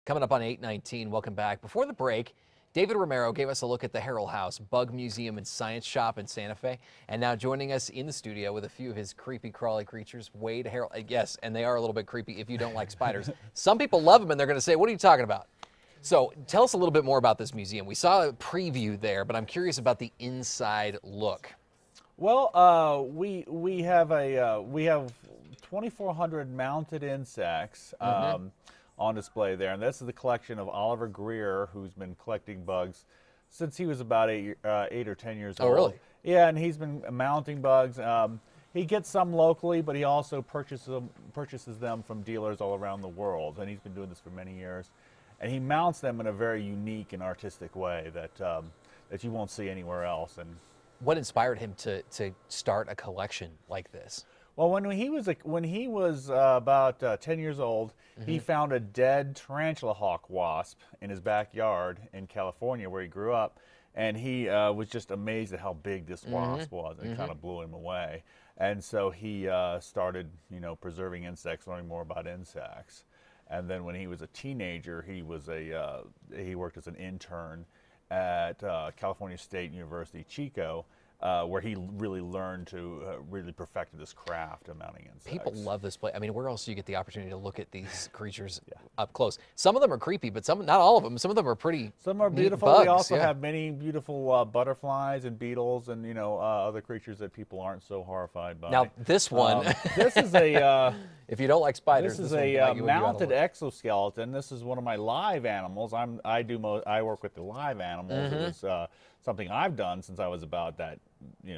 Coming up on 8:19, welcome back. Before the break, David Romero gave us a look at the Harrell House, Bug Museum and Science Shop in Santa Fe. And now joining us in the studio with a few of his creepy crawly creatures, Wade Harrell. Yes, and they are a little bit creepy if you don't like spiders. Some people love them and they're going to say, what are you talking about? So tell us a little bit more about this museum. We saw a preview there, but I'm curious about the inside look. Well, we have 2,400 mounted insects on display there, and this is the collection of Oliver Greer, who's been collecting bugs since he was about 8 or 10 years old. Oh, really? Yeah, and he's been mounting bugs. He gets some locally, but he also purchases them from dealers all around the world, and he's been doing this for many years. And he mounts them in a very unique and artistic way that you won't see anywhere else. And what inspired him to start a collection like this? well, when he was about 10 years old, he found a dead tarantula hawk wasp in his backyard in California, where he grew up, and he was just amazed at how big this wasp was, and it kind of blew him away. And so he started, preserving insects, learning more about insects. And then when he was a teenager, he worked as an intern at California State University, Chico, where he really learned to really perfect this craft of mounting insects. People love this place. I mean, where else do you get the opportunity to look at these creatures up close? Some of them are creepy, but not all of them. Some of them are pretty. Some are beautiful. Bugs, we also have many beautiful butterflies and beetles and other creatures that people aren't so horrified by. Now this one, this is a. If you don't like spiders, this is a mounted exoskeleton. This is one of my live animals. I work with the live animals. It was something I've done since I was about that,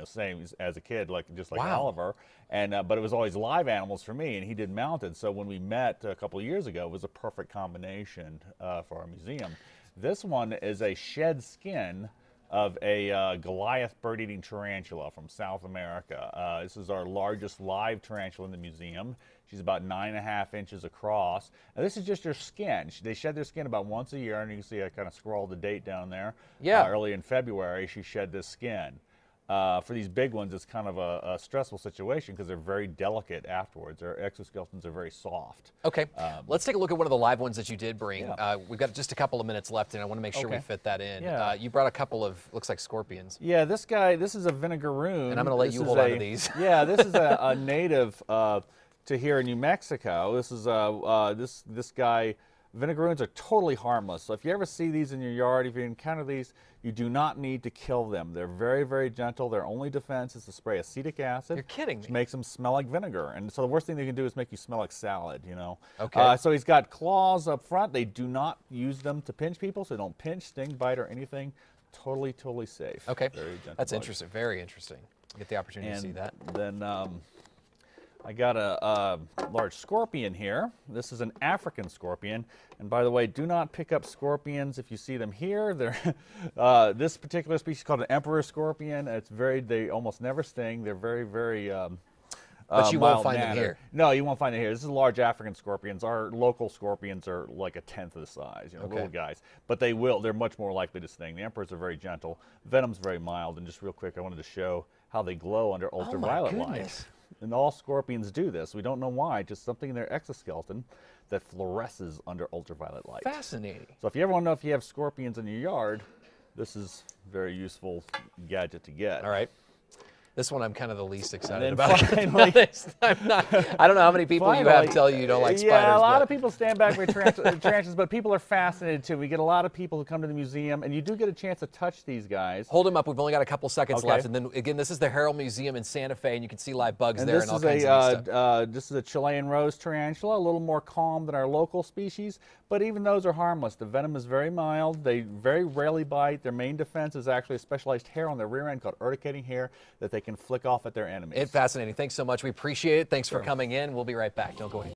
same as a kid, just like Oliver. And but it was always live animals for me, and he did mounted. So when we met a couple of years ago, it was a perfect combination for our museum. This one is a shed skin of a Goliath bird-eating tarantula from South America. This is our largest live tarantula in the museum. She's about 9.5 inches across. Now, this is just her skin. They shed their skin about once a year, and you can see I kind of scrolled the date down there. Yeah. Early in February, she shed this skin. For these big ones, it's kind of a stressful situation because they're very delicate afterwards. Their exoskeletons are very soft. Okay, let's take a look at one of the live ones that you did bring. Yeah. We've got just a couple of minutes left, and I want to make sure we fit that in. Yeah. You brought a couple of, looks like scorpions. Yeah, this is a Vinegaroon. And I'm going to let you hold on to these. Yeah, this is a native to here in New Mexico. This is this guy. Vinegaroons are totally harmless. So if you ever see these in your yard, if you encounter these, you do not need to kill them. They're very, very gentle. Their only defense is to spray acetic acid. You're kidding me. Which makes them smell like vinegar. And so the worst thing they can do is make you smell like salad, Okay. So he's got claws up front. They do not use them to pinch people, so they don't pinch, sting, bite, or anything. Totally, totally safe. Okay. Very gentle. That's interesting. Very interesting. Get the opportunity to see that. Then I got a large scorpion here. This is an African scorpion. And by the way, do not pick up scorpions if you see them here. They're, this particular species is called an emperor scorpion. They almost never sting. They're very, very but you won't find them here. No, you won't find them here. This is large African scorpions. Our local scorpions are like 1/10 of the size, little guys. But they're much more likely to sting. The emperors are very gentle. Venom's very mild. And just real quick, I wanted to show how they glow under ultraviolet light. And all scorpions do this. We don't know why, just something in their exoskeleton that fluoresces under ultraviolet light. Fascinating. So if you ever want to know if you have scorpions in your yard, this is a very useful gadget to get. All right. This one I'm kind of the least excited about. Finally, I don't know how many people you have tell you don't like spiders. Yeah, a lot of people stand back for tarantulas, but people are fascinated too. We get a lot of people who come to the museum, and you do get a chance to touch these guys. Hold them up. We've only got a couple seconds left. And then again, this is the Harrell Museum in Santa Fe, and you can see live bugs there and all kinds of stuff. This is a Chilean rose tarantula, a little more calm than our local species, but even those are harmless. The venom is very mild. They very rarely bite. Their main defense is actually a specialized hair on their rear end called urticating hair that they can flick off at their enemies. It's fascinating. Thanks so much. We appreciate it. Thanks for coming in. We'll be right back. Don't go away.